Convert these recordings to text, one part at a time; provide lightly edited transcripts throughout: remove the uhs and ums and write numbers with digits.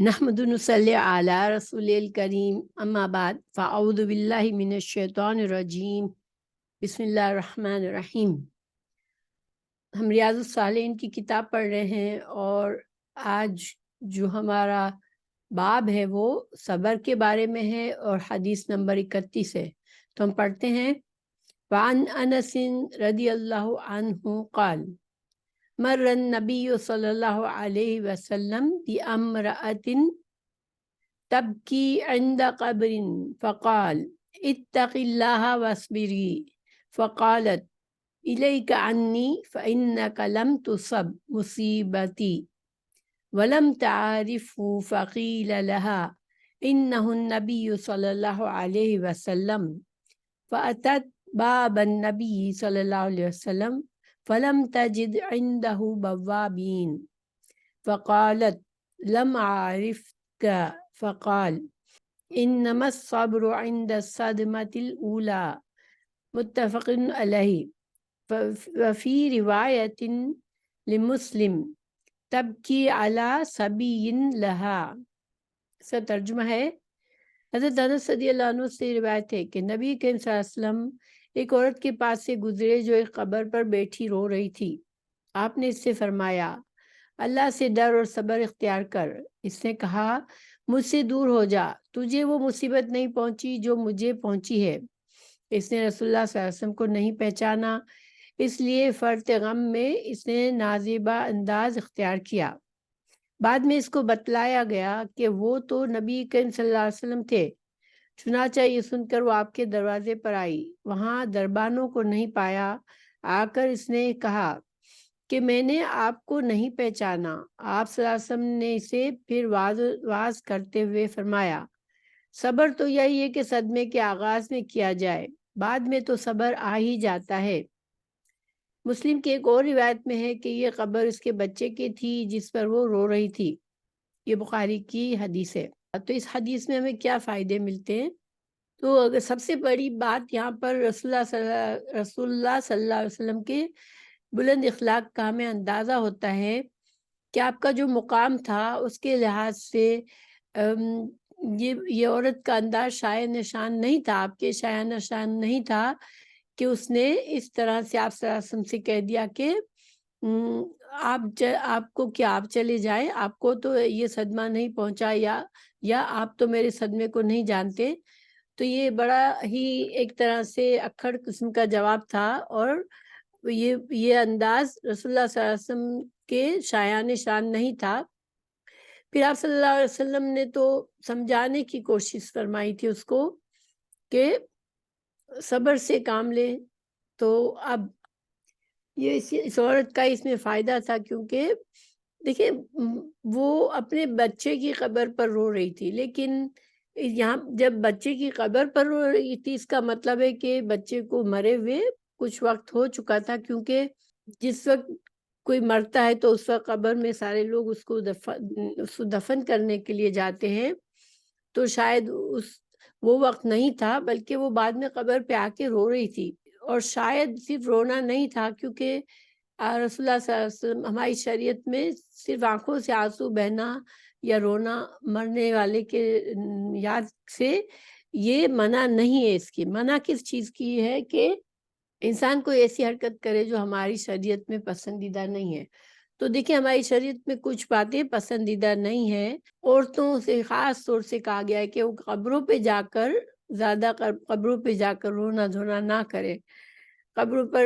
نحمد نصلی علی رسول الکریم اما بعد فاعوذ باللہ من الشیطان الرجیم بسم اللہ الرحمن الرحیم۔ ہم ریاض الصالحین کی کتاب پڑھ رہے ہیں اور آج جو ہمارا باب ہے وہ صبر کے بارے میں ہے اور حدیث نمبر 31 ہے، تو ہم پڑھتے ہیں۔ وعن انس رضی اللہ عنہ قال مر النبی صلی اللہ علیہ وسلم بامرأة تبکی عند قبر فقال اتق اللہ واصبری فقالت الیک عنی فإنک لم تصب مصیبتی ولم تعرفه فقیل لها انہ النبی صلی اللہ علیہ وسلم فأتت باب النبی صلی اللہ علیہ وسلم فلم تجد عنده بوابین فقالت لم أعرفك فقال انما الصبر عند الصدمة الأولى متفق علیہ۔ وفی روایت لمسلم تبکی علی صبی لہا۔ اس کا ترجمہ ہے، حضرت انس رضی اللہ عنہ سے روایت ہے کہ نبی کریم صلی اللہ علیہ وسلم ایک عورت کے پاس سے گزرے جو ایک قبر پر بیٹھی رو رہی تھی۔ آپ نے اس سے فرمایا اللہ سے ڈر اور صبر اختیار کر۔ اس نے کہا مجھ سے دور ہو جا، تجھے وہ مصیبت نہیں پہنچی جو مجھے پہنچی ہے۔ اس نے رسول اللہ صلی اللہ علیہ وسلم کو نہیں پہچانا، اس لیے فرط غم میں اس نے نازیبہ انداز اختیار کیا۔ بعد میں اس کو بتلایا گیا کہ وہ تو نبی کریم صلی اللہ علیہ وسلم تھے۔ چنانچہ یہ سن کر وہ آپ کے دروازے پر آئی، وہاں دربانوں کو نہیں پایا۔ آ کر اس نے کہا کہ میں نے آپ کو نہیں پہچانا۔ آپ صلی اللہ علیہ وسلم نے اسے پھر واز کرتے ہوئے فرمایا صبر تو یہی ہے کہ صدمے کے آغاز میں کیا جائے، بعد میں تو صبر آ ہی جاتا ہے۔ مسلم کی ایک اور روایت میں ہے کہ یہ قبر اس کے بچے کی تھی جس پر وہ رو رہی تھی۔ یہ بخاری کی حدیث ہے۔ تو اس حدیث میں ہمیں کیا فائدے ملتے ہیں؟ تو اگر سب سے بڑی بات یہاں پر رسول اللہ صلی اللہ علیہ وسلم کے بلند اخلاق کا ہمیں اندازہ ہوتا ہے کہ آپ کا جو مقام تھا اس کے لحاظ سے یہ عورت کا انداز شائع نشان نہیں تھا، آپ کے شائع نشان نہیں تھا کہ اس نے اس طرح سے آپ صلی اللہ علیہ وسلم سے کہہ دیا کہ آپ کو کیا آپ چلے جائیں، آپ کو تو یہ صدمہ نہیں پہنچا یا آپ تو میرے صدمے کو نہیں جانتے۔ تو یہ بڑا ہی ایک طرح سے اکھڑ قسم کا جواب تھا، اور یہ انداز رسول اللہ صلی اللہ علیہ وسلم کے شایع نشان نہیں تھا۔ پھر آپ صلی اللہ علیہ وسلم نے تو سمجھانے کی کوشش فرمائی تھی اس کو کہ صبر سے کام لے۔ تو اب یہ اس عورت کا اس میں فائدہ تھا، کیونکہ دیکھیں وہ اپنے بچے کی قبر پر رو رہی تھی، لیکن یہاں جب بچے کی قبر پر رو رہی تھی اس کا مطلب ہے کہ بچے کو مرے ہوئے کچھ وقت ہو چکا تھا، کیونکہ جس وقت کوئی مرتا ہے تو اس وقت قبر میں سارے لوگ اس کو دفن کرنے کے لیے جاتے ہیں۔ تو شاید وہ وقت نہیں تھا، بلکہ وہ بعد میں قبر پہ آ کے رو رہی تھی۔ اور شاید صرف رونا نہیں تھا، کیونکہ رسول اللہ صلی اللہ علیہ وسلم ہماری شریعت میں صرف آنکھوں سے آنسو بہنا یا رونا مرنے والے کے یاد سے یہ منع نہیں ہے۔ اس کی منع کس چیز کی ہے کہ انسان کوئی ایسی حرکت کرے جو ہماری شریعت میں پسندیدہ نہیں ہے۔ تو دیکھیں ہماری شریعت میں کچھ باتیں پسندیدہ نہیں ہیں۔ عورتوں سے خاص طور سے کہا گیا ہے کہ وہ قبروں پہ جا کر رونا دھونا نہ کرے۔ قبروں پر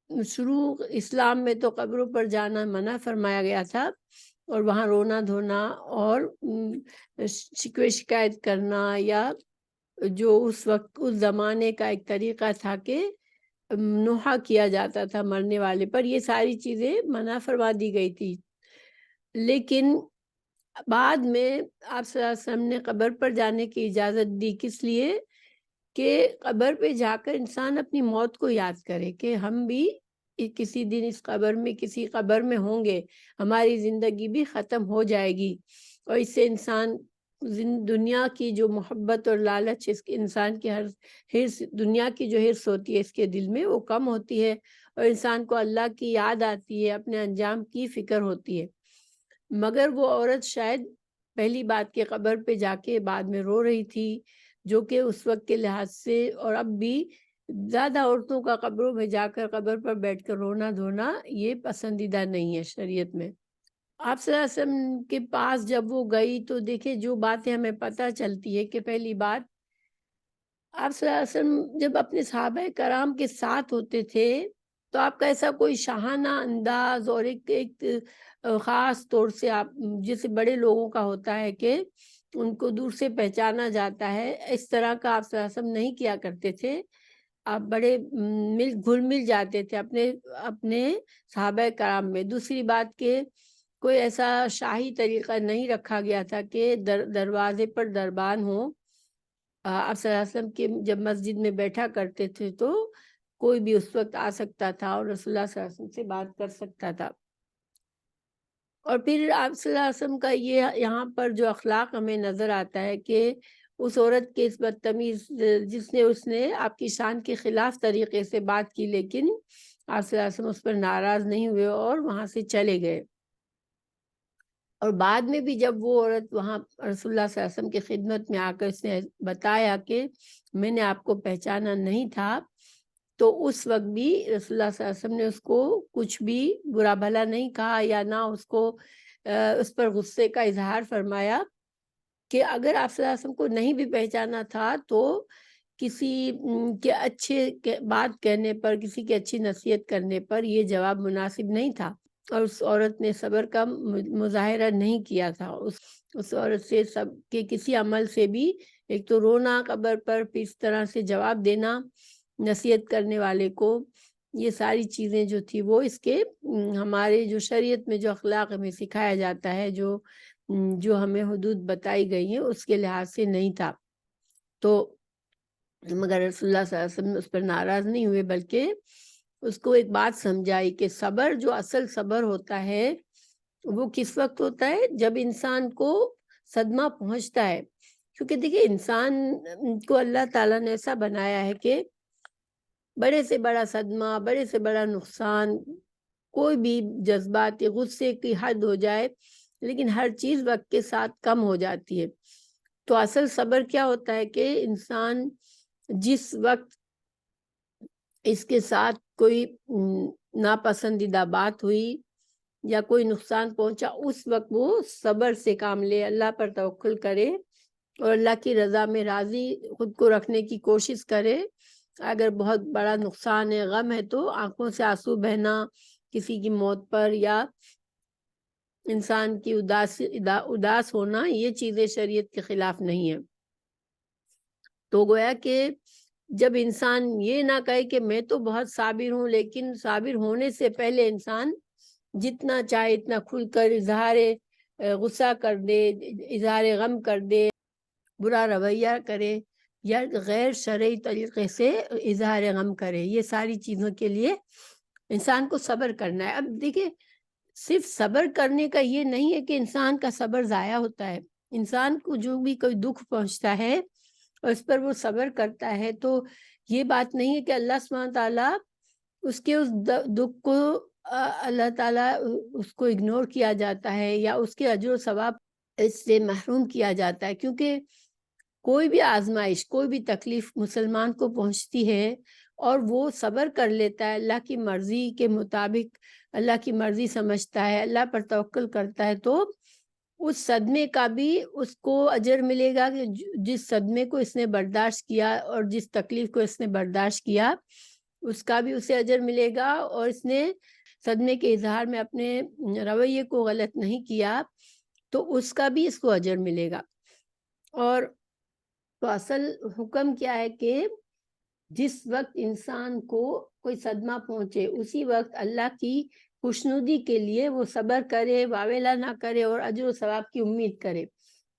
شروع اسلام میں تو قبروں پر جانا منع فرمایا گیا تھا، اور وہاں رونا دھونا اور شکوے شکایت کرنا، یا جو اس وقت اس زمانے کا ایک طریقہ تھا کہ نوحہ کیا جاتا تھا مرنے والے پر، یہ ساری چیزیں منع فرما دی گئی تھی۔ لیکن بعد میں آپ صلی اللہ علیہ وسلم نے قبر پر جانے کی اجازت دی، کس لیے کہ قبر پہ جا کر انسان اپنی موت کو یاد کرے کہ ہم بھی کسی دن اس قبر میں کسی قبر میں ہوں گے، ہماری زندگی بھی ختم ہو جائے گی، اور اس سے انسان دنیا کی جو محبت اور لالچ اس کے انسان کی حرص دنیا کی جو حرص ہوتی ہے اس کے دل میں وہ کم ہوتی ہے، اور انسان کو اللہ کی یاد آتی ہے، اپنے انجام کی فکر ہوتی ہے۔ مگر وہ عورت شاید پہلی بات کہ قبر پہ جا کے بعد میں رو رہی تھی، جو کہ اس وقت کے لحاظ سے اور اب بھی زیادہ عورتوں کا قبروں میں جا کر قبر پر بیٹھ کر رونا دھونا یہ پسندیدہ نہیں ہے شریعت میں۔ آپ صلی اللہ علیہ وسلم کے پاس جب وہ گئی تو دیکھیں جو باتیں ہمیں پتہ چلتی ہے کہ پہلی بات، آپ صلی اللہ علیہ وسلم جب اپنے صحابہ کرام کے ساتھ ہوتے تھے تو آپ کا ایسا کوئی شاہانہ انداز اور ایک خاص طور سے آپ جیسے بڑے لوگوں کا ہوتا ہے کہ ان کو دور سے پہچانا جاتا ہے، اس طرح کا آپ صلی اللہ علیہ وسلم نہیں کیا کرتے تھے۔ آپ بڑے گھل مل جاتے تھے اپنے صحابہ کرام میں۔ دوسری بات کہ کوئی ایسا شاہی طریقہ نہیں رکھا گیا تھا کہ دروازے پر دربان ہوں۔ آپ صلی اللہ علیہ وسلم کے جب مسجد میں بیٹھا کرتے تھے تو کوئی بھی اس وقت آ سکتا تھا اور رسول اللہ صلی اللہ علیہ وسلم سے بات کر سکتا تھا۔ اور پھر آپ صلی اللہ علیہ وسلم کا یہ یہاں پر جو اخلاق ہمیں نظر آتا ہے کہ اس عورت کے اس بدتمیز جس نے آپ کی شان کے خلاف طریقے سے بات کی، لیکن آپ صلی اللہ علیہ وسلم اس پر ناراض نہیں ہوئے اور وہاں سے چلے گئے۔ اور بعد میں بھی جب وہ عورت وہاں رسول اللہ صلی اللہ علیہ وسلم کی خدمت میں آ کر اس نے بتایا کہ میں نے آپ کو پہچانا نہیں تھا، تو اس وقت بھی رسول اللہ صلی اللہ علیہ وسلم نے اس کو کچھ بھی برا بھلا نہیں کہا یا نہ اس کو اس پر غصے کا اظہار فرمایا کہ اگر آپ صلی اللہ علیہ وسلم کو نہیں بھی پہچانا تھا تو کسی کے اچھے بات کہنے پر، کسی کی اچھی نصیحت کرنے پر یہ جواب مناسب نہیں تھا۔ اور اس عورت نے صبر کا مظاہرہ نہیں کیا تھا۔ اس عورت سے سب کے کسی عمل سے بھی، ایک تو رونا قبر پر، پھر اس طرح سے جواب دینا نصیحت کرنے والے کو، یہ ساری چیزیں جو تھی وہ اس کے ہمارے جو شریعت میں جو اخلاق ہمیں سکھایا جاتا ہے، جو ہمیں حدود بتائی گئی ہیں اس کے لحاظ سے نہیں تھا۔ تو مگر رسول اللہ صلی اللہ علیہ وسلم اس پر ناراض نہیں ہوئے، بلکہ اس کو ایک بات سمجھائی کہ صبر، جو اصل صبر ہوتا ہے وہ کس وقت ہوتا ہے؟ جب انسان کو صدمہ پہنچتا ہے۔ کیونکہ دیکھیں انسان کو اللہ تعالیٰ نے ایسا بنایا ہے کہ بڑے سے بڑا صدمہ، بڑے سے بڑا نقصان، کوئی بھی جذبات غصے کی حد ہو جائے لیکن ہر چیز وقت کے ساتھ کم ہو جاتی ہے۔ تو اصل صبر کیا ہوتا ہے کہ انسان جس وقت اس کے ساتھ کوئی ناپسندیدہ بات ہوئی یا کوئی نقصان پہنچا، اس وقت وہ صبر سے کام لے، اللہ پر توکل کرے اور اللہ کی رضا میں راضی خود کو رکھنے کی کوشش کرے۔ اگر بہت بڑا نقصان ہے، غم ہے، تو آنکھوں سے آنسو بہنا کسی کی موت پر یا انسان کی اداس ہونا، یہ چیزیں شریعت کے خلاف نہیں ہیں۔ تو گویا کہ جب انسان یہ نہ کہے کہ میں تو بہت صابر ہوں، لیکن صابر ہونے سے پہلے انسان جتنا چاہے اتنا کھل کر اظہار غصہ کر دے، اظہار غم کر دے، برا رویہ کرے یا غیر شرعی طریقے سے اظہار غم کرے، یہ ساری چیزوں کے لیے انسان کو صبر کرنا ہے۔ اب دیکھیں صرف صبر کرنے کا یہ نہیں ہے کہ انسان کا صبر ضائع ہوتا ہے۔ انسان کو جو بھی کوئی دکھ پہنچتا ہے اور اس پر وہ صبر کرتا ہے تو یہ بات نہیں ہے کہ اللہ سبحانہ تعالیٰ اس کے اس دکھ کو اللہ تعالیٰ اس کو اگنور کیا جاتا ہے یا اس کے اجر و ثواب اس سے محروم کیا جاتا ہے۔ کیونکہ کوئی بھی آزمائش، کوئی بھی تکلیف مسلمان کو پہنچتی ہے اور وہ صبر کر لیتا ہے، اللہ کی مرضی کے مطابق اللہ کی مرضی سمجھتا ہے، اللہ پر توکل کرتا ہے، تو اس صدمے کا بھی اس کو اجر ملے گا کہ جس صدمے کو اس نے برداشت کیا اور جس تکلیف کو اس نے برداشت کیا اس کا بھی اسے اجر ملے گا، اور اس نے صدمے کے اظہار میں اپنے رویے کو غلط نہیں کیا تو اس کا بھی اس کو اجر ملے گا۔ اور تو اصل حکم کیا ہے کہ جس وقت انسان کو کوئی صدمہ پہنچے اسی وقت اللہ کی خوشنودی کے لیے وہ صبر کرے، واویلا نہ کرے اور اجر و ثواب کی امید کرے،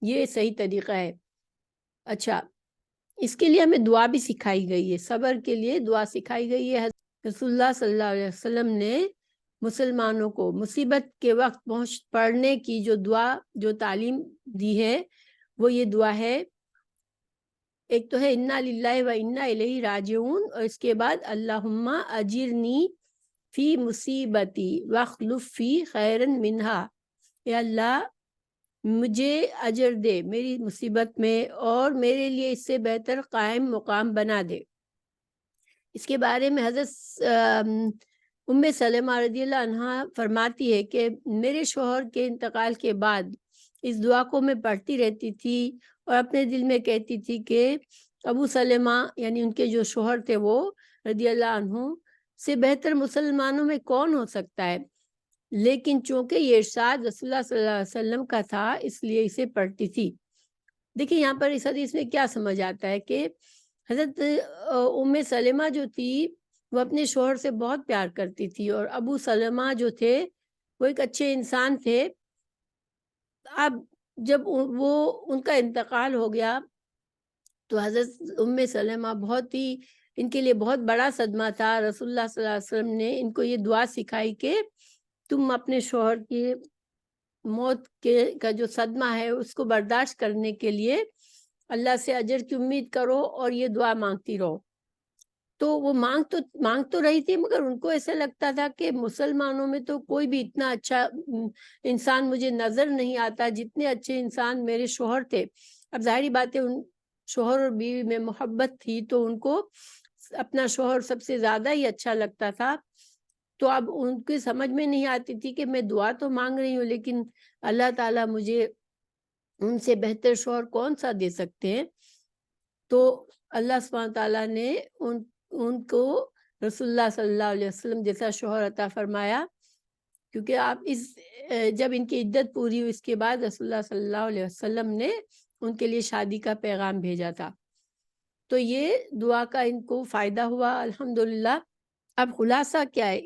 یہ صحیح طریقہ ہے۔ اچھا، اس کے لیے ہمیں دعا بھی سکھائی گئی ہے، صبر کے لیے دعا سکھائی گئی ہے۔ رسول اللہ صلی اللہ علیہ وسلم نے مسلمانوں کو مصیبت کے وقت پڑھنے کی جو دعا، جو تعلیم دی ہے وہ یہ دعا ہے، ایک تو ہے انا للہ و انا الیہ راجعون، اور اس کے بعد اللہم اجرنی فی مصیبتی واخلف فی خیرا منہا، اے اللہ مجھے اجر دے میری مصیبت میں، اور میرے لیے اس سے بہتر قائم مقام بنا دے۔ اس کے بارے میں حضرت ام سلمہ رضی اللہ عنہا فرماتی ہے کہ میرے شوہر کے انتقال کے بعد اس دعا کو میں پڑھتی رہتی تھی اور اپنے دل میں کہتی تھی کہ ابو سلمہ یعنی ان کے جو شوہر تھے وہ رضی اللہ عنہ سے بہتر مسلمانوں میں کون ہو سکتا ہے، لیکن چونکہ یہ ارشاد رسول اللہ صلی اللہ علیہ وسلم کا تھا اس لیے اسے پڑھتی تھی۔ دیکھیں یہاں پر اس حدیث میں کیا سمجھ آتا ہے کہ حضرت ام سلمہ جو تھی وہ اپنے شوہر سے بہت پیار کرتی تھی، اور ابو سلمہ جو تھے وہ ایک اچھے انسان تھے۔ اب جب وہ ان کا انتقال ہو گیا تو حضرت ام سلمہ بہت ہی ان کے لیے بہت بڑا صدمہ تھا۔ رسول اللہ صلی اللہ علیہ وسلم نے ان کو یہ دعا سکھائی کہ تم اپنے شوہر کی موت کا جو صدمہ ہے اس کو برداشت کرنے کے لیے اللہ سے اجر کی امید کرو اور یہ دعا مانگتی رہو۔ تو وہ مانگ تو رہی تھی، مگر ان کو ایسا لگتا تھا کہ مسلمانوں میں تو کوئی بھی اتنا اچھا انسان مجھے نظر نہیں آتا جتنے اچھے انسان میرے شوہر تھے۔ اب ظاہری بات ہے ان شوہر اور بیوی میں محبت تھی تو ان کو اپنا شوہر سب سے زیادہ ہی اچھا لگتا تھا۔ تو اب ان کی سمجھ میں نہیں آتی تھی کہ میں دعا تو مانگ رہی ہوں لیکن اللہ تعالیٰ مجھے ان سے بہتر شوہر کون سا دے سکتے ہیں۔ تو اللہ سبحانہ تعالیٰ نے ان کو رسول اللہ صلی اللہ علیہ وسلم جیسا شوہر عطا فرمایا، کیونکہ آپ جب ان کی عدت پوری ہوئی اس کے بعد رسول اللہ صلی اللہ علیہ وسلم نے ان کے لیے شادی کا پیغام بھیجا تھا۔ تو یہ دعا کا ان کو فائدہ ہوا الحمدللہ۔ اب خلاصہ کیا ہے،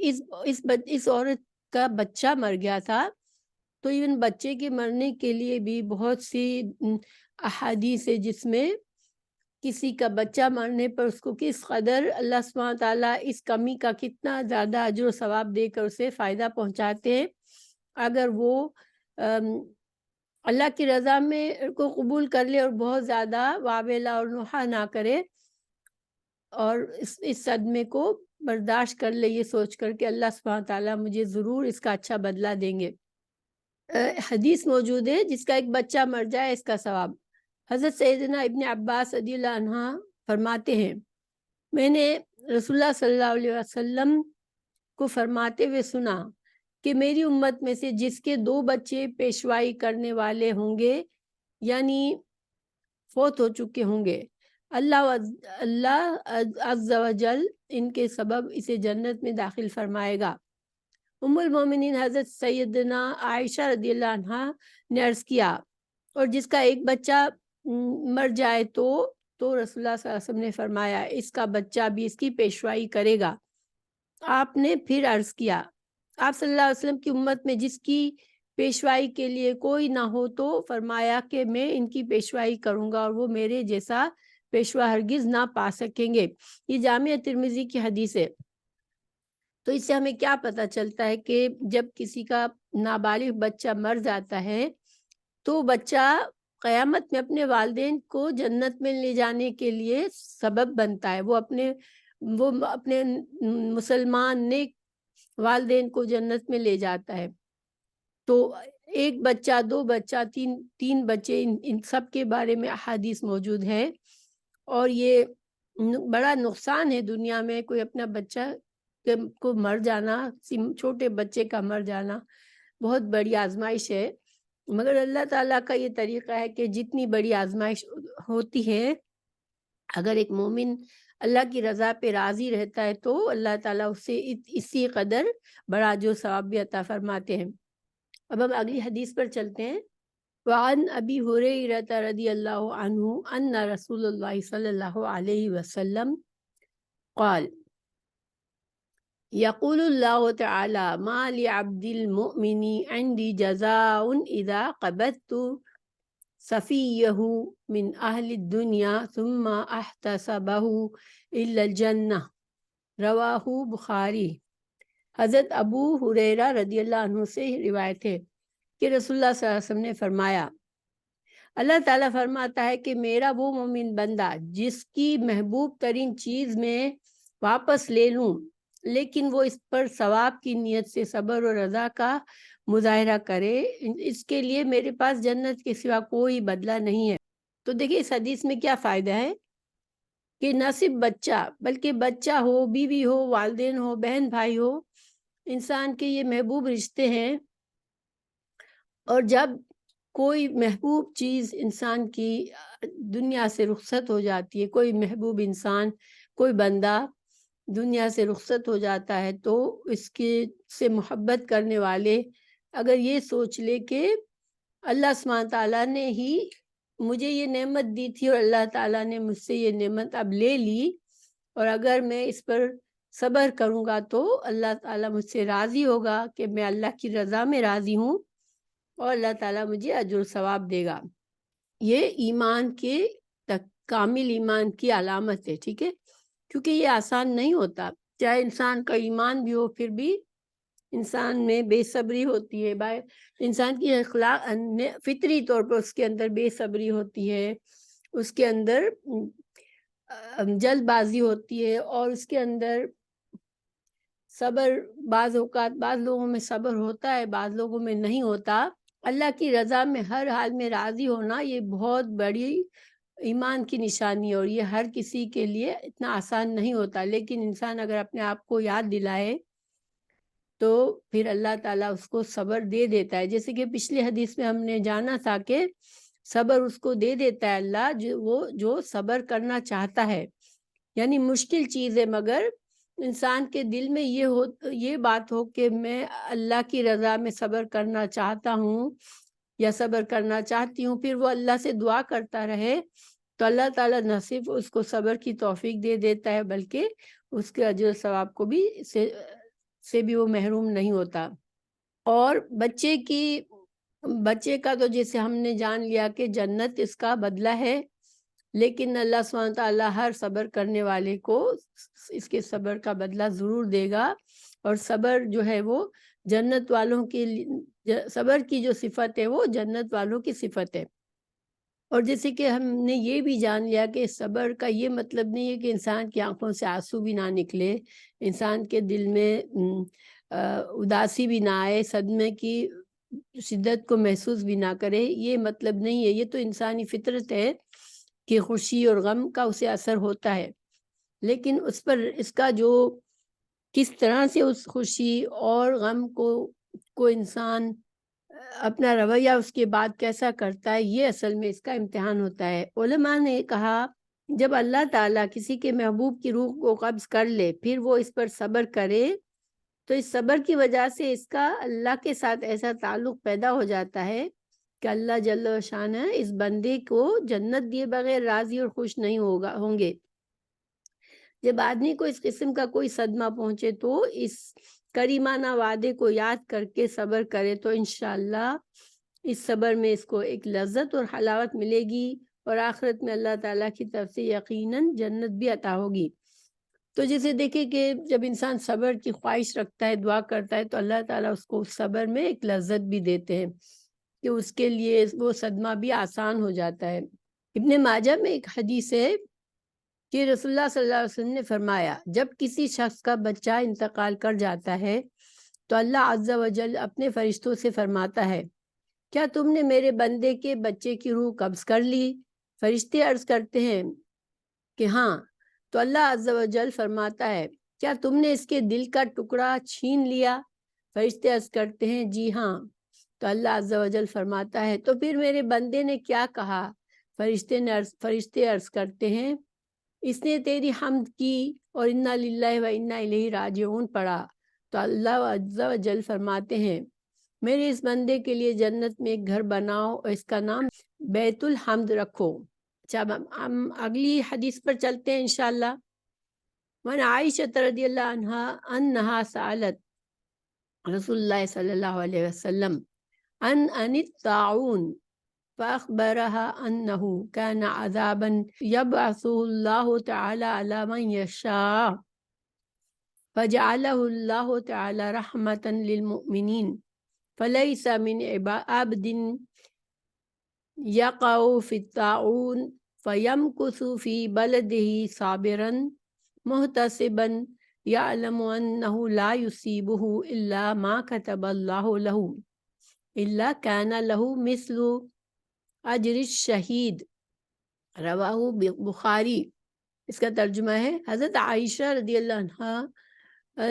اس عورت کا بچہ مر گیا تھا، تو ایون بچے کے مرنے کے لیے بھی بہت سی احادیث ہے جس میں کسی کا بچہ مرنے پر اس کو کس قدر اللہ سبحانہ تعالیٰ اس کمی کا کتنا زیادہ اجر و ثواب دے کر اسے فائدہ پہنچاتے ہیں اگر وہ اللہ کی رضا میں کو قبول کر لے اور بہت زیادہ واویلا اور نوحہ نہ کرے اور اس صدمے کو برداشت کر لے، یہ سوچ کر کہ اللہ سبحانہ تعالیٰ مجھے ضرور اس کا اچھا بدلہ دیں گے۔ حدیث موجود ہے جس کا ایک بچہ مر جائے اس کا ثواب۔ حضرت سیدنا ابن عباس رضی اللہ عنہ فرماتے ہیں میں نے رسول اللہ صلی اللہ علیہ وسلم کو فرماتے ہوئے سنا کہ میری امت میں سے جس کے 2 بچے پیشوائی کرنے والے ہوں گے یعنی فوت ہو چکے ہوں گے، اللہ عز و جل ان کے سبب اسے جنت میں داخل فرمائے گا۔ ام المومنین حضرت سیدنا عائشہ رضی اللہ عنہ نے عرض کیا اور جس کا ایک بچہ مر جائے تو رسول اللہ صلی اللہ علیہ وسلم نے فرمایا اس کا بچہ بھی اس کی پیشوائی کرے گا۔ آپ نے پھر عرض کیا آپ صلی اللہ علیہ وسلم کی امت میں جس کی پیشوائی کے لیے کوئی نہ ہو تو فرمایا کہ میں ان کی پیشوائی کروں گا اور وہ میرے جیسا پیشوا ہرگز نہ پا سکیں گے۔ یہ جامعہ ترمذی کی حدیث ہے۔ تو اس سے ہمیں کیا پتہ چلتا ہے کہ جب کسی کا نابالغ بچہ مر جاتا ہے تو بچہ قیامت میں اپنے والدین کو جنت میں لے جانے کے لیے سبب بنتا ہے، وہ اپنے مسلمان نیک والدین کو جنت میں لے جاتا ہے۔ تو ایک بچہ، 2 بچہ، 3 بچے، ان سب کے بارے میں احادیث موجود ہے، اور یہ بڑا نقصان ہے دنیا میں کوئی اپنا بچہ کو مر جانا، چھوٹے بچے کا مر جانا بہت بڑی آزمائش ہے، مگر اللہ تعالیٰ کا یہ طریقہ ہے کہ جتنی بڑی آزمائش ہوتی ہے اگر ایک مومن اللہ کی رضا پہ راضی رہتا ہے تو اللہ تعالیٰ اسے اسی قدر بڑا جو ثواب بھی عطا فرماتے ہیں۔ اب ہم اگلی حدیث پر چلتے ہیں۔ وعن ابی ہریرہ رضی اللہ عنہ ان رسول اللہ صلی اللہ علیہ وسلم قال یقول اللہ تعالی ما لعبد المؤمن عندی جزاء اذا قبضت صفیہ من اہل الدنیا ثم احتسبہ الا الجنہ، رواہ بخاری۔ حضرت ابو ہریرہ رضی اللہ عنہ سے روایت ہے کہ رسول اللہ صلی اللہ علیہ وسلم نے فرمایا اللہ تعالیٰ فرماتا ہے کہ میرا وہ مومن بندہ جس کی محبوب ترین چیز میں واپس لے لوں لیکن وہ اس پر ثواب کی نیت سے صبر و رضا کا مظاہرہ کرے، اس کے لیے میرے پاس جنت کے سوا کوئی بدلہ نہیں ہے۔ تو دیکھیں اس حدیث میں کیا فائدہ ہے کہ نہ صرف بچہ بلکہ بچہ ہو، بیوی ہو، والدین ہو، بہن بھائی ہو، انسان کے یہ محبوب رشتے ہیں، اور جب کوئی محبوب چیز انسان کی دنیا سے رخصت ہو جاتی ہے، کوئی محبوب انسان، کوئی بندہ دنیا سے رخصت ہو جاتا ہے، تو اس کے سے محبت کرنے والے اگر یہ سوچ لے کہ اللہ سبحانہ تعالیٰ نے ہی مجھے یہ نعمت دی تھی اور اللہ تعالیٰ نے مجھ سے یہ نعمت اب لے لی، اور اگر میں اس پر صبر کروں گا تو اللہ تعالیٰ مجھ سے راضی ہوگا کہ میں اللہ کی رضا میں راضی ہوں، اور اللہ تعالیٰ مجھے اجر و ثواب دے گا۔ یہ ایمان کے کامل ایمان کی علامت ہے، ٹھیک ہے، کیونکہ یہ آسان نہیں ہوتا، چاہے انسان کا ایمان بھی ہو پھر بھی انسان میں بے صبری ہوتی ہے، انسان کی اخلاق فطری طور پر اس کے اندر بے صبری ہوتی ہے، اس کے اندر جلد بازی ہوتی ہے، اور اس کے اندر صبر بعض اوقات بعض لوگوں میں صبر ہوتا ہے، بعض لوگوں میں نہیں ہوتا۔ اللہ کی رضا میں ہر حال میں راضی ہونا یہ بہت بڑی ایمان کی نشانی ہے، اور یہ ہر کسی کے لیے اتنا آسان نہیں ہوتا، لیکن انسان اگر اپنے آپ کو یاد دلائے تو پھر اللہ تعالیٰ اس کو صبر دے دیتا ہے، جیسے کہ پچھلی حدیث میں ہم نے جانا تھا کہ صبر اس کو دے دیتا ہے اللہ جو صبر کرنا چاہتا ہے، یعنی مشکل چیز ہے مگر انسان کے دل میں یہ بات ہو کہ میں اللہ کی رضا میں صبر کرنا چاہتا ہوں یا صبر کرنا چاہتی ہوں، پھر وہ اللہ سے دعا کرتا رہے تو اللہ تعالیٰ نہ صرف اس کو صبر کی توفیق دے دیتا ہے بلکہ اس کے اجر و ثواب کو بھی سے بھی وہ محروم نہیں ہوتا۔ اور بچے کا تو جیسے ہم نے جان لیا کہ جنت اس کا بدلہ ہے، لیکن اللہ سبحانہ تعالیٰ ہر صبر کرنے والے کو اس کے صبر کا بدلہ ضرور دے گا، اور صبر جو ہے وہ جنت والوں کے صبر کی جو صفت ہے وہ جنت والوں کی صفت ہے۔ اور جیسے کہ ہم نے یہ بھی جان لیا کہ صبر کا یہ مطلب نہیں ہے کہ انسان کی آنکھوں سے آنسو بھی نہ نکلے، انسان کے دل میں اداسی بھی نہ آئے، صدمے کی شدت کو محسوس بھی نہ کرے، یہ مطلب نہیں ہے، یہ تو انسانی فطرت ہے کہ خوشی اور غم کا اسے اثر ہوتا ہے، لیکن اس کا جو کس طرح سے اس خوشی اور غم کو انسان اپنا رویہ اس کے بعد کیسا کرتا ہے، یہ اصل میں اس کا امتحان ہوتا ہے۔ علماء نے کہا جب اللہ تعالیٰ کسی کے محبوب کی روح کو قبض کر لے پھر وہ اس پر صبر کرے تو اس صبر کی وجہ سے اس کا اللہ کے ساتھ ایسا تعلق پیدا ہو جاتا ہے کہ اللہ جل و شان اس بندے کو جنت دیے بغیر راضی اور خوش نہیں ہوں گے۔ جب آدمی کو اس قسم کا کوئی صدمہ پہنچے تو اس کریمانہ وعدے کو یاد کر کے صبر کرے تو انشاءاللہ اس صبر میں اس کو ایک لذت اور حلاوت ملے گی، اور آخرت میں اللہ تعالیٰ کی طرف سے یقیناً جنت بھی عطا ہوگی۔ تو جیسے دیکھیں کہ جب انسان صبر کی خواہش رکھتا ہے، دعا کرتا ہے، تو اللہ تعالیٰ اس کو صبر میں ایک لذت بھی دیتے ہیں کہ اس کے لیے وہ صدمہ بھی آسان ہو جاتا ہے۔ ابن ماجہ میں ایک حدیث ہے کہ رسول اللہ صلی اللہ علیہ وسلم نے فرمایا جب کسی شخص کا بچہ انتقال کر جاتا ہے تو اللہ عز و جل اپنے فرشتوں سے فرماتا ہے کیا تم نے میرے بندے کے بچے کی روح قبض کر لی؟ فرشتے عرض کرتے ہیں کہ ہاں، تو اللہ عز و جل فرماتا ہے کیا تم نے اس کے دل کا ٹکڑا چھین لیا؟ فرشتے عرض کرتے ہیں جی ہاں، تو اللہ عز و جل فرماتا ہے تو پھر میرے بندے نے کیا کہا؟ فرشتے عرض کرتے ہیں اس نے تیری حمد کی اور انا للہ و انا الیہ راجعون پڑھا، تو اللہ عز و جل فرماتے ہیں میرے اس بندے کے لیے جنت میں ایک گھر بناؤ اور اس کا نام بیت الحمد رکھو۔ اچھا ہم اگلی حدیث پر چلتے ہیں انشاءاللہ۔ وعن عائشہ رضی اللہ عنہا انہا سألت رسول اللہ صلی اللہ علیہ وسلم عن الطاعون فأخبرها أنه كان عذابا يبعثه الله تعالى على من يشاء فجعله الله تعالى رحمة للمؤمنين فليس من عبد يقع في الطاعون فيمكث في بلده صابرا محتسبا يعلم أنه لا يصيبه إلا ما كتب الله له الا کان لہ مثل اجر الشہید، رواہ بخاری۔ اس کا ترجمہ ہے، حضرت عائشہ رضی اللہ عنہا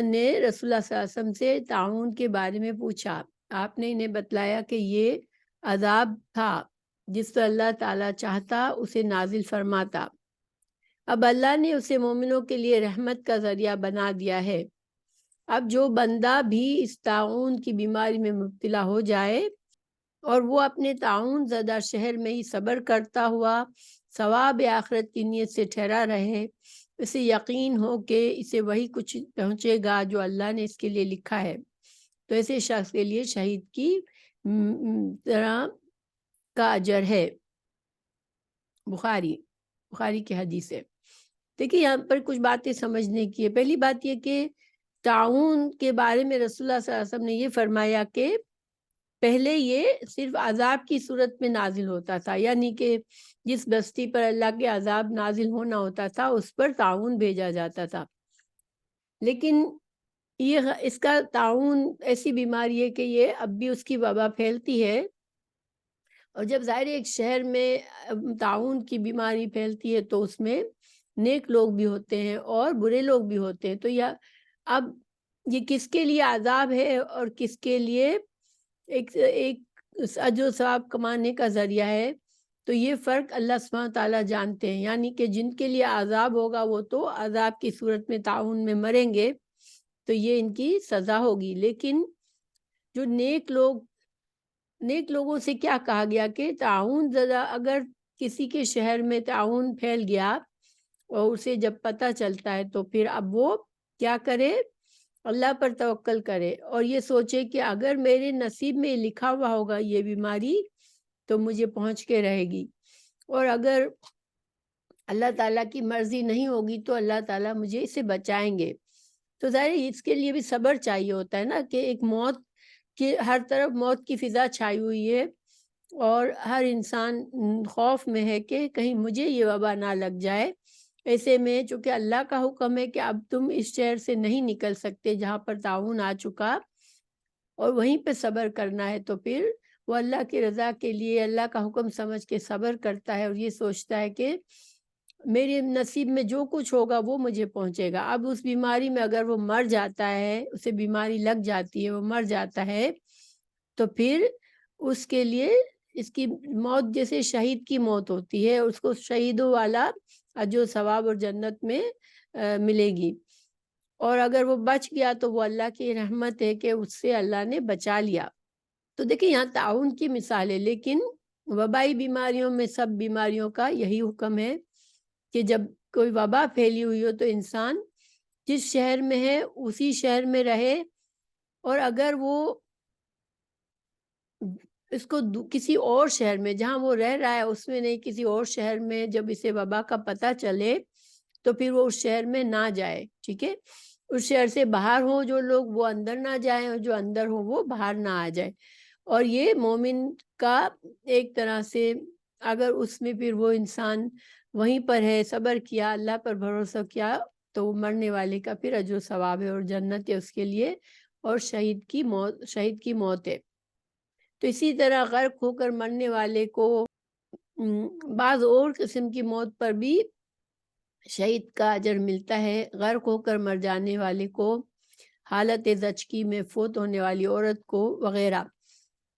نے رسول اللہ صلی اللہ علیہ وسلم سے تعاون کے بارے میں پوچھا۔ آپ نے انہیں بتلایا کہ یہ عذاب تھا جس پر اللہ تعالیٰ چاہتا اسے نازل فرماتا، اب اللہ نے اسے مومنوں کے لیے رحمت کا ذریعہ بنا دیا ہے۔ اب جو بندہ بھی اس طاعون کی بیماری میں مبتلا ہو جائے اور وہ اپنے طاعون زدہ شہر میں ہی صبر کرتا ہوا ثواب آخرت کی نیت سے ٹھہرا رہے، اسے یقین ہو کہ اسے وہی کچھ پہنچے گا جو اللہ نے اس کے لیے لکھا ہے، تو ایسے شخص کے لیے شہید کی طرح کا اجر ہے۔ بخاری کی حدیث ہے۔ دیکھیے یہاں پر کچھ باتیں سمجھنے کی ہے۔ پہلی بات یہ کہ تعاون کے بارے میں رسول اللہ صلی اللہ علیہ وسلم نے یہ فرمایا کہ پہلے یہ صرف عذاب کی صورت میں نازل ہوتا تھا، یعنی کہ جس بستی پر اللہ کے عذاب نازل ہونا ہوتا تھا اس پر تعاون بھیجا جاتا تھا، لیکن یہ اس کا تعاون ایسی بیماری ہے کہ یہ اب بھی اس کی وبا پھیلتی ہے، اور جب ظاہر ایک شہر میں تعاون کی بیماری پھیلتی ہے تو اس میں نیک لوگ بھی ہوتے ہیں اور برے لوگ بھی ہوتے ہیں، تو اب یہ کس کے لیے عذاب ہے اور کس کے لیے ایک اجر و ثواب کمانے کا ذریعہ ہے، تو یہ فرق اللہ سبحانہ تعالیٰ جانتے ہیں۔ یعنی کہ جن کے لیے عذاب ہوگا وہ تو عذاب کی صورت میں تعاون میں مریں گے تو یہ ان کی سزا ہوگی، لیکن جو نیک لوگوں سے کیا کہا گیا کہ تعاون زدہ اگر کسی کے شہر میں تعاون پھیل گیا اور اسے جب پتہ چلتا ہے تو پھر اب وہ کیا کرے، اللہ پر توکل کرے اور یہ سوچے کہ اگر میرے نصیب میں لکھا ہوا ہوگا یہ بیماری تو مجھے پہنچ کے رہے گی، اور اگر اللہ تعالیٰ کی مرضی نہیں ہوگی تو اللہ تعالیٰ مجھے اسے بچائیں گے۔ تو ظاہر اس کے لیے بھی صبر چاہیے ہوتا ہے نا، کہ ایک موت کہ ہر طرف موت کی فضا چھائی ہوئی ہے اور ہر انسان خوف میں ہے کہ کہیں مجھے یہ وبا نہ لگ جائے، ایسے میں چونکہ اللہ کا حکم ہے کہ اب تم اس شہر سے نہیں نکل سکتے جہاں پر تعاون آ چکا اور وہیں پہ صبر کرنا ہے، تو پھر وہ اللہ کی رضا کے لیے اللہ کا حکم سمجھ کے صبر کرتا ہے اور یہ سوچتا ہے کہ میرے نصیب میں جو کچھ ہوگا وہ مجھے پہنچے گا۔ اب اس بیماری میں اگر وہ مر جاتا ہے، اسے بیماری لگ جاتی ہے، وہ مر جاتا ہے، تو پھر اس کے لیے اس کی موت جیسے شہید کی موت ہوتی ہے، اس کو شہیدوں والا اجر و ثواب اور جنت میں ملے گی، اور اگر وہ بچ گیا تو وہ اللہ کی رحمت ہے کہ اس سے اللہ نے بچا لیا۔ تو دیکھیں یہاں تعاون کی مثال ہے، لیکن وبائی بیماریوں میں سب بیماریوں کا یہی حکم ہے کہ جب کوئی وبا پھیلی ہوئی ہو تو انسان جس شہر میں ہے اسی شہر میں رہے، اور اگر وہ اس کو کسی اور شہر میں جہاں وہ رہ رہا ہے اس میں نہیں، کسی اور شہر میں جب اسے وبا کا پتہ چلے تو پھر وہ اس شہر میں نہ جائے، ٹھیک ہے، اس شہر سے باہر ہو جو لوگ وہ اندر نہ جائیں اور جو اندر ہو وہ باہر نہ آ جائے، اور یہ مومن کا ایک طرح سے اگر اس میں پھر وہ انسان وہیں پر ہے، صبر کیا، اللہ پر بھروسہ کیا، تو وہ مرنے والے کا پھر اجر و ثواب ہے اور جنت ہے اس کے لیے، اور شہید کی موت ہے۔ تو اسی طرح غرق ہو کر مرنے والے کو بعض اور قسم کی موت پر بھی شہید کا اجر ملتا ہے۔ غرق ہو کر مر جانے والے کو، حالت زچگی میں فوت ہونے والی عورت کو وغیرہ،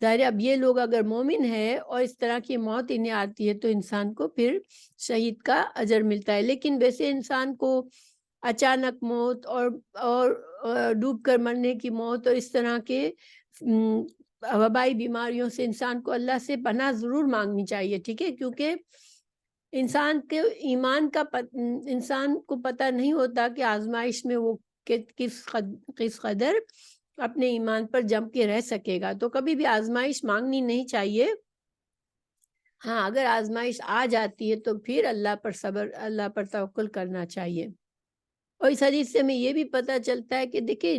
ظاہر اب یہ لوگ اگر مومن ہے اور اس طرح کی موت انہیں آتی ہے تو انسان کو پھر شہید کا اجر ملتا ہے، لیکن ویسے انسان کو اچانک موت اور ڈوب کر مرنے کی موت اور اس طرح کے وبائی بیماریوں سے انسان کو اللہ سے پناہ ضرور مانگنی چاہیے، ٹھیک ہے، کیونکہ انسان کے ایمان کا انسان کو پتہ نہیں ہوتا کہ آزمائش میں وہ کس قدر اپنے ایمان پر جم کے رہ سکے گا، تو کبھی بھی آزمائش مانگنی نہیں چاہیے۔ ہاں اگر آزمائش آ جاتی ہے تو پھر اللہ پر صبر، اللہ پر توکل کرنا چاہیے۔ اور اس حدیث سے ہمیں یہ بھی پتہ چلتا ہے کہ دیکھیں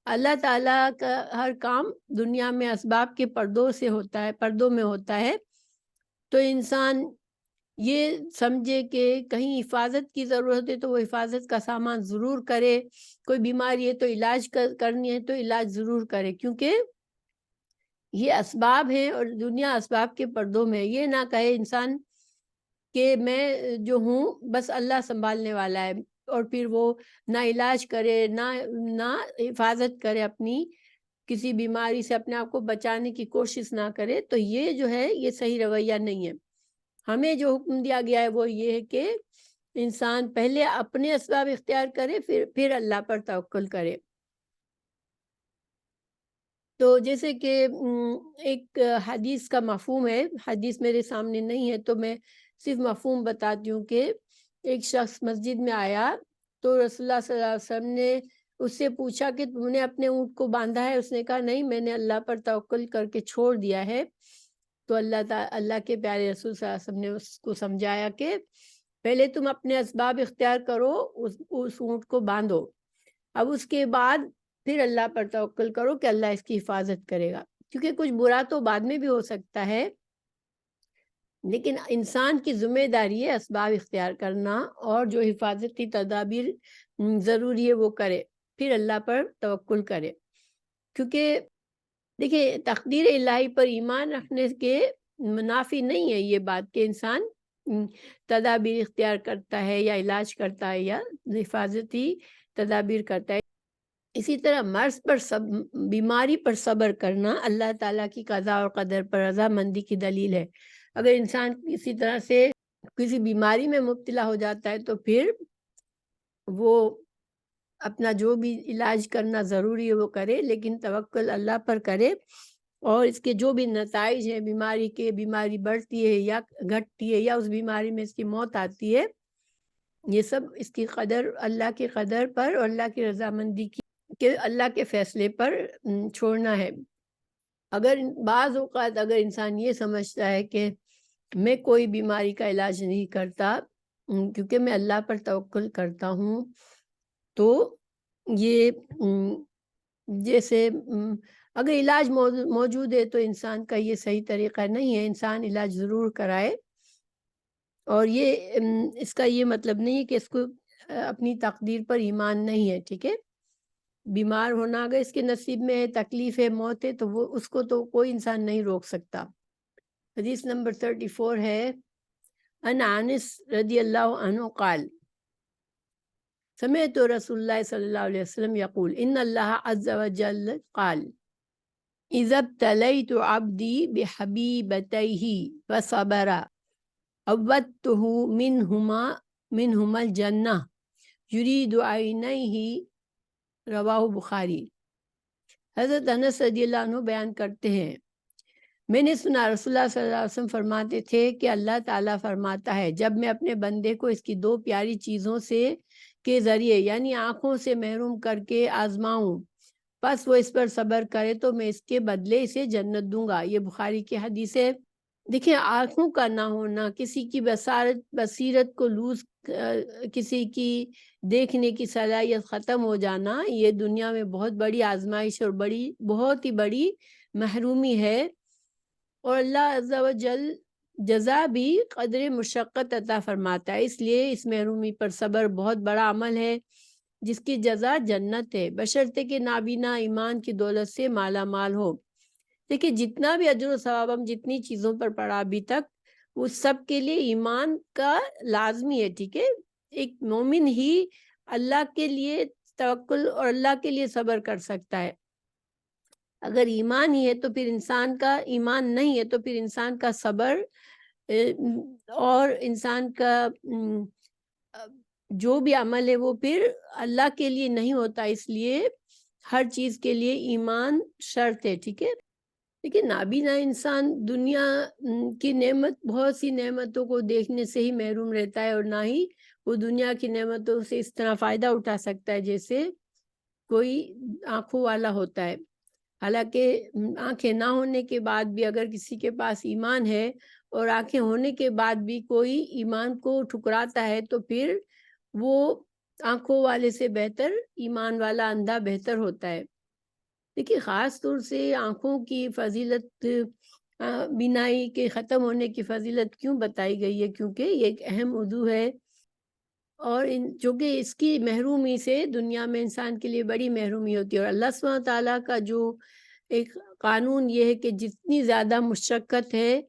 اللہ تعالیٰ کا ہر کام دنیا میں اسباب کے پردوں میں ہوتا ہے، تو انسان یہ سمجھے کہ کہیں حفاظت کی ضرورت ہے تو وہ حفاظت کا سامان ضرور کرے، کوئی بیماری ہے تو علاج کرنی ہے تو علاج ضرور کرے، کیونکہ یہ اسباب ہیں اور دنیا اسباب کے پردوں میں. یہ نہ کہے انسان کہ میں جو ہوں بس اللہ سنبھالنے والا ہے، اور پھر وہ نہ علاج کرے نہ حفاظت کرے، اپنی کسی بیماری سے اپنے آپ کو بچانے کی کوشش نہ کرے. تو یہ جو ہے یہ صحیح رویہ نہیں ہے. ہمیں جو حکم دیا گیا ہے وہ یہ ہے کہ انسان پہلے اپنے اسباب اختیار کرے، پھر اللہ پر توکل کرے. تو جیسے کہ ایک حدیث کا مفہوم ہے، حدیث میرے سامنے نہیں ہے تو میں صرف مفہوم بتاتی ہوں کہ ایک شخص مسجد میں آیا تو رسول اللہ صلی اللہ علیہ وسلم نے اس سے پوچھا کہ تم نے اپنے اونٹ کو باندھا ہے؟ اس نے کہا نہیں، میں نے اللہ پر توکل کر کے چھوڑ دیا ہے. تو اللہ کے پیارے رسول صلی اللہ علیہ وسلم نے اس کو سمجھایا کہ پہلے تم اپنے اسباب اختیار کرو، اس اونٹ کو باندھو، اب اس کے بعد پھر اللہ پر توکل کرو کہ اللہ اس کی حفاظت کرے گا. کیونکہ کچھ برا تو بعد میں بھی ہو سکتا ہے، لیکن انسان کی ذمہ داری ہے اسباب اختیار کرنا، اور جو حفاظتی تدابیر ضروری ہے وہ کرے، پھر اللہ پر توکل کرے. کیونکہ دیکھیں تقدیر الہی پر ایمان رکھنے کے منافی نہیں ہے یہ بات کہ انسان تدابیر اختیار کرتا ہے یا علاج کرتا ہے یا حفاظتی تدابیر کرتا ہے. اسی طرح مرض پر بیماری پر صبر کرنا اللہ تعالیٰ کی قضاء اور قدر پر رضامندی کی دلیل ہے. اگر انسان کسی طرح سے کسی بیماری میں مبتلا ہو جاتا ہے تو پھر وہ اپنا جو بھی علاج کرنا ضروری ہے وہ کرے، لیکن توکل اللہ پر کرے، اور اس کے جو بھی نتائج ہیں بیماری کے، بیماری بڑھتی ہے یا گھٹتی ہے یا اس بیماری میں اس کی موت آتی ہے، یہ سب اس کی قدر، اللہ کی قدر پر اور اللہ کی رضامندی کی کہ اللہ کے فیصلے پر چھوڑنا ہے. اگر بعض اوقات اگر انسان یہ سمجھتا ہے کہ میں کوئی بیماری کا علاج نہیں کرتا کیونکہ میں اللہ پر توکل کرتا ہوں، تو یہ جیسے اگر علاج موجود ہے تو انسان کا یہ صحیح طریقہ نہیں ہے. انسان علاج ضرور کرائے، اور یہ اس کا یہ مطلب نہیں ہے کہ اس کو اپنی تقدیر پر ایمان نہیں ہے. ٹھیک ہے، بیمار ہونا اگر اس کے نصیب میں ہے، تکلیف ہے، موت ہے، تو وہ اس کو تو کوئی انسان نہیں روک سکتا. حدیث نمبر 34 ہے، ان انس رضی اللہ عنہ قال سمعت رسول اللہ صلی اللہ علیہ وسلم یقول ان اللہ عز وجل قال اذا ابتلیت عبدی بحبیبتیہ فصبر عوضته منہما الجنہ یرید عینیہ، رواہ بخاری. حضرت انس رضی اللہ عنہ بیان کرتے ہیں، میں نے سنا رسول اللہ صلی اللہ علیہ وسلم فرماتے تھے کہ اللہ تعالیٰ فرماتا ہے جب میں اپنے بندے کو اس کی دو پیاری چیزوں سے کے ذریعے یعنی آنکھوں سے محروم کر کے آزماؤں، پس وہ اس پر صبر کرے تو میں اس کے بدلے اسے جنت دوں گا. یہ بخاری کی حدیث ہے. دیکھیں آنکھوں کا نہ ہونا، کسی کی بصیرت کو لوز، کسی کی دیکھنے کی صلاحیت ختم ہو جانا، یہ دنیا میں بہت بڑی آزمائش اور بہت ہی بڑی محرومی ہے. اور اللہ عز و جل جزا بھی قدر مشقت عطا فرماتا ہے، اس لیے اس محرومی پر صبر بہت بڑا عمل ہے جس کی جزا جنت ہے، بشرطے کہ نابینا ایمان کی دولت سے مالا مال ہو. دیکھیں جتنا بھی اجر و ثواب ہم جتنی چیزوں پر پڑھا ابھی تک، وہ سب کے لیے ایمان کا لازمی ہے. ٹھیک ہے، ایک مومن ہی اللہ کے لیے توکل اور اللہ کے لیے صبر کر سکتا ہے. اگر ایمان ہی ہے تو پھر انسان کا، ایمان نہیں ہے تو پھر انسان کا صبر اور انسان کا جو بھی عمل ہے وہ پھر اللہ کے لیے نہیں ہوتا. اس لیے ہر چیز کے لیے ایمان شرط ہے. ٹھیک ہے، لیکن نابینا انسان دنیا کی بہت سی نعمتوں کو دیکھنے سے ہی محروم رہتا ہے، اور نہ ہی وہ دنیا کی نعمتوں سے اس طرح فائدہ اٹھا سکتا ہے جیسے کوئی آنکھوں والا ہوتا ہے. حالانکہ آنکھیں نہ ہونے کے بعد بھی اگر کسی کے پاس ایمان ہے اور آنکھیں ہونے کے بعد بھی کوئی ایمان کو ٹھکراتا ہے تو پھر وہ آنکھوں والے سے بہتر ایمان والا اندھا بہتر ہوتا ہے. دیکھیے خاص طور سے آنکھوں کی فضیلت، بینائی کے ختم ہونے کی فضیلت کیوں بتائی گئی ہے؟ کیونکہ یہ ایک اہم موضوع ہے، اور جو کہ اس کی محرومی سے دنیا میں انسان کے لیے بڑی محرومی ہوتی ہے. اور اللہ سبحانہ تعالیٰ کا جو ایک قانون یہ ہے کہ جتنی زیادہ مشقت ہے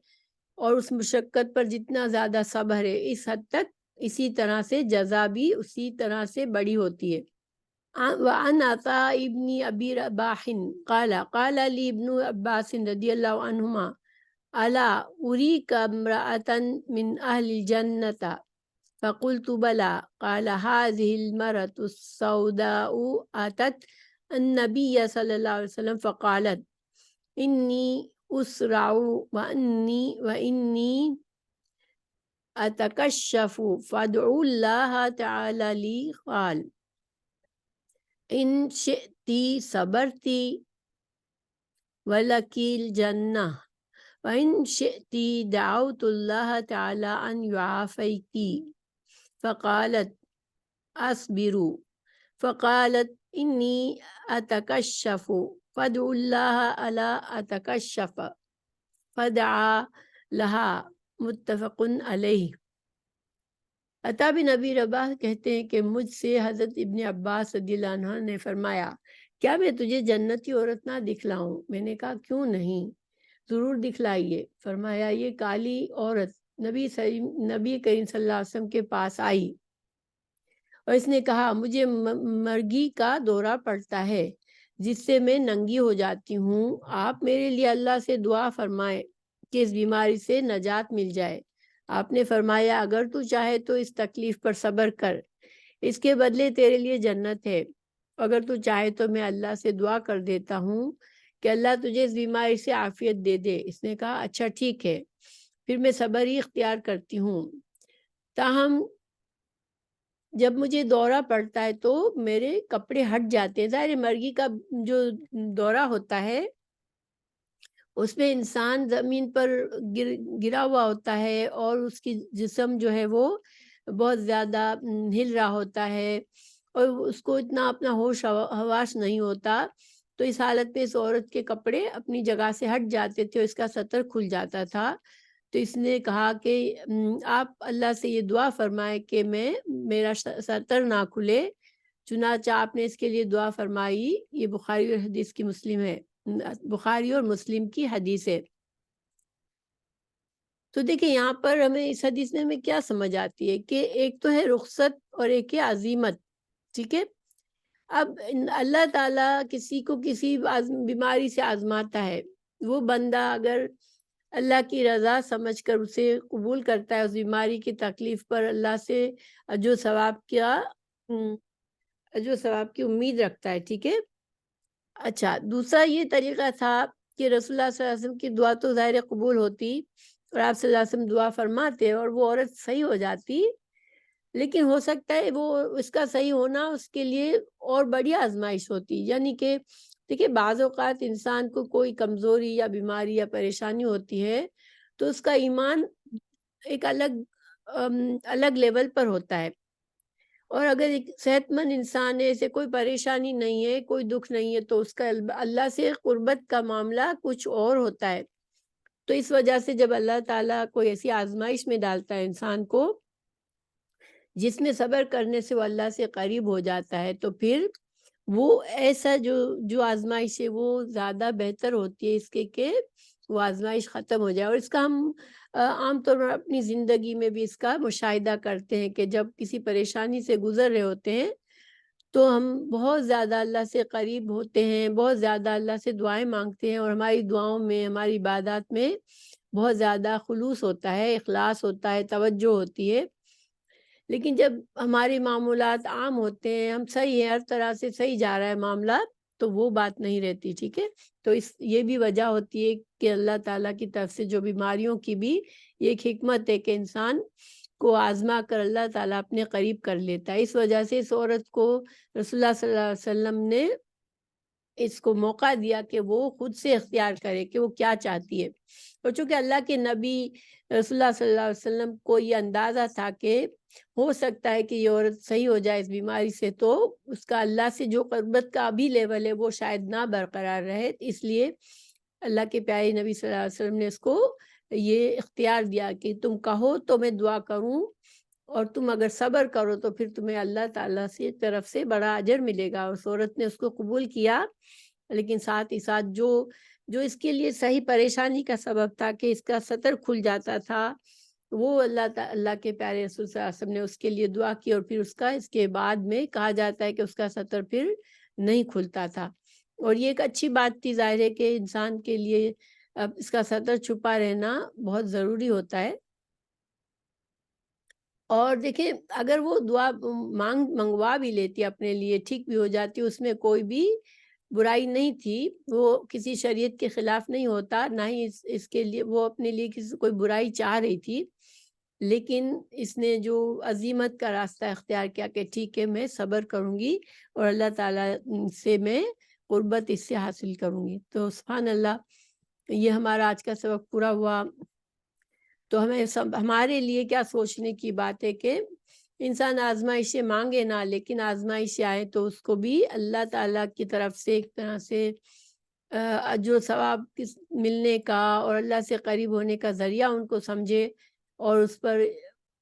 اور اس مشقت پر جتنا زیادہ صبر ہے، اس حد تک اسی طرح سے جزا بھی اسی طرح سے بڑی ہوتی ہے۔ وعن عطاء ابن ابی رباح قال قال لی ابن عباس رضی اللہ عنہما الا اریک امرأة من اہل الجنة فقلت بلى قال هذه المرأة السوداء اتت النبي صلی اللہ علیہ وسلم فقالت انی اسرع وانی اتکشف فادعوا اللہ تعالی لی قال ان شئتی صبرتی ولکی الجنہ وإن شئت دعوت الله تعالى أن يعافيك فقالت أصبر فقالت إني أتكشف فادعوا الله ألا أتكشف فدعا لها متفق علیہ۔ عطا بن ابی رباح کہتے ہیں کہ مجھ سے حضرت ابن عباس رضی اللہ عنہ نے فرمایا کیا میں تجھے جنتی عورت نہ دکھلاؤں؟ میں نے کہا کیوں نہیں، ضرور دکھلائیے۔ فرمایا یہ کالی عورت نبی کریم صلی اللہ علیہ وسلم کے پاس آئی اور اس نے کہا مجھے مرگی کا دورہ پڑتا ہے جس سے میں ننگی ہو جاتی ہوں، آپ میرے لیے اللہ سے دعا فرمائیں کہ اس بیماری سے نجات مل جائے۔ آپ نے فرمایا اگر تو چاہے تو اس تکلیف پر صبر کر، اس کے بدلے تیرے لیے جنت ہے، اگر تو چاہے تو میں اللہ سے دعا کر دیتا ہوں کہ اللہ تجھے اس بیماری سے عافیت دے دے۔ اس نے کہا اچھا ٹھیک ہے، پھر میں صبر ہی اختیار کرتی ہوں، تاہم جب مجھے دورہ پڑتا ہے تو میرے کپڑے ہٹ جاتے ہیں۔ ظاہر مرگی کا جو دورہ ہوتا ہے اس میں انسان زمین پر گرا ہوا ہوتا ہے اور اس کی جسم جو ہے وہ بہت زیادہ ہل رہا ہوتا ہے اور اس کو اتنا اپنا ہوش حواس نہیں ہوتا، تو اس حالت میں اس عورت کے کپڑے اپنی جگہ سے ہٹ جاتے تھے اور اس کا سطر کھل جاتا تھا۔ تو اس نے کہا کہ آپ اللہ سے یہ دعا فرمائے کہ میرا سطر نہ کھلے، چنانچہ آپ نے اس کے لیے دعا فرمائی۔ یہ بخاری اور حدیث کی مسلم ہے، بخاری اور مسلم کی حدیث ہے۔ تو دیکھیں یہاں پر ہمیں اس حدیث میں ہمیں کیا سمجھ آتی ہے کہ ایک تو ہے رخصت اور ایک ہے عزیمت، ٹھیک ہے۔ اب اللہ تعالیٰ کسی کو کسی بیماری سے آزماتا ہے، وہ بندہ اگر اللہ کی رضا سمجھ کر اسے قبول کرتا ہے، اس بیماری کی تکلیف پر اللہ سے اجر و ثواب کی امید رکھتا ہے، ٹھیک ہے۔ اچھا دوسرا یہ طریقہ تھا کہ رسول اللہ صلی اللہ علیہ وسلم کی دعا تو ظاہر قبول ہوتی اور آپ صلی اللہ علیہ وسلم دعا فرماتے اور وہ عورت صحیح ہو جاتی، لیکن ہو سکتا ہے وہ اس کا صحیح ہونا اس کے لیے اور بڑی آزمائش ہوتی، یعنی کہ دیکھیں بعض اوقات انسان کو کوئی کمزوری یا بیماری یا پریشانی ہوتی ہے تو اس کا ایمان ایک الگ لیول پر ہوتا ہے، اور اگر ایک صحت مند انسان ہے، اسے کوئی پریشانی نہیں ہے، کوئی دکھ نہیں ہے، تو اس کا اللہ سے قربت کا معاملہ کچھ اور ہوتا ہے۔ تو اس وجہ سے جب اللہ تعالیٰ کوئی ایسی آزمائش میں ڈالتا ہے انسان کو جس میں صبر کرنے سے وہ اللہ سے قریب ہو جاتا ہے، تو پھر وہ ایسا جو آزمائش ہے وہ زیادہ بہتر ہوتی ہے اس کے کہ وہ آزمائش ختم ہو جائے۔ اور اس کا ہم عام طور پر اپنی زندگی میں بھی اس کا مشاہدہ کرتے ہیں کہ جب کسی پریشانی سے گزر رہے ہوتے ہیں تو ہم بہت زیادہ اللہ سے قریب ہوتے ہیں، بہت زیادہ اللہ سے دعائیں مانگتے ہیں، اور ہماری دعاؤں میں ہماری عبادات میں بہت زیادہ خلوص ہوتا ہے، اخلاص ہوتا ہے، توجہ ہوتی ہے۔ لیکن جب ہمارے معمولات عام ہوتے ہیں، ہم صحیح ہیں، ہر طرح سے صحیح جا رہا ہے معاملہ، تو وہ بات نہیں رہتی، ٹھیک ہے۔ تو یہ بھی وجہ ہوتی ہے کہ اللہ تعالیٰ کی طرف سے جو بیماریوں کی بھی یہ ایک حکمت ہے کہ انسان کو آزما کر اللہ تعالیٰ اپنے قریب کر لیتا ہے۔ اس وجہ سے اس عورت کو رسول اللہ صلی اللہ علیہ وسلم نے اس کو موقع دیا کہ وہ خود سے اختیار کرے کہ وہ کیا چاہتی ہے، اور چونکہ اللہ کے نبی رسول اللہ صلی اللہ علیہ وسلم کو یہ اندازہ تھا کہ ہو سکتا ہے کہ یہ عورت صحیح ہو جائے اس بیماری سے، تو اس کا اللہ سے جو قربت کا بھی لیول ہے وہ شاید نہ برقرار رہے، اس لیے اللہ کے پیارے نبی صلی اللہ علیہ وسلم نے اس کو یہ اختیار دیا کہ تم کہو تو میں دعا کروں، اور تم اگر صبر کرو تو پھر تمہیں اللہ تعالیٰ سے طرف سے بڑا اجر ملے گا۔ اور اس عورت نے اس کو قبول کیا لیکن ساتھ ہی ساتھ جو اس کے لیے صحیح پریشانی کا سبب تھا کہ اس کا سطر کھل جاتا تھا، وہ اللہ کے پیارے رسول صلی اللہ علیہ وسلم نے اس کے لیے دعا کی، اور پھر اس کے بعد میں کہا جاتا ہے کہ اس کا سطر پھر نہیں کھلتا تھا۔ اور یہ ایک اچھی بات تھی، ظاہر ہے کہ انسان کے لیے اب اس کا سطر چھپا رہنا بہت ضروری ہوتا ہے۔ اور دیکھیں اگر وہ دعا منگوا بھی لیتی اپنے لیے، ٹھیک بھی ہو جاتی، اس میں کوئی بھی برائی نہیں تھی، وہ کسی شریعت کے خلاف نہیں ہوتا، نہ ہی اس کے لیے وہ اپنے لیے کوئی برائی چاہ رہی تھی، لیکن اس نے جو عزیمت کا راستہ اختیار کیا کہ ٹھیک ہے میں صبر کروں گی اور اللہ تعالیٰ سے میں قربت اس سے حاصل کروں گی۔ تو سبحان اللہ، یہ ہمارا آج کا سبق پورا ہوا۔ تو ہمارے لیے کیا سوچنے کی بات ہے کہ انسان آزمائشیں مانگے نہ، لیکن آزمائشیں آئے تو اس کو بھی اللہ تعالیٰ کی طرف سے ایک طرح سے اجر و ثواب ملنے کا اور اللہ سے قریب ہونے کا ذریعہ ان کو سمجھے، اور اس پر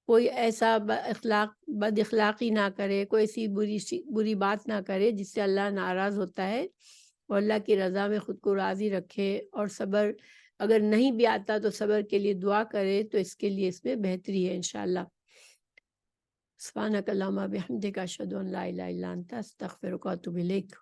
کوئی ایسا بد اخلاقی نہ کرے، کوئی ایسی بری بات نہ کرے جس سے اللہ ناراض ہوتا ہے، اور اللہ کی رضا میں خود کو راضی رکھے۔ اور صبر اگر نہیں بھی آتا تو صبر کے لیے دعا کرے، تو اس کے لیے اس میں بہتری ہے انشاءاللہ۔ سبحانک اللہم بحمدک اشہد ان لا الہ الا انت استغفرک و اتوب الیک۔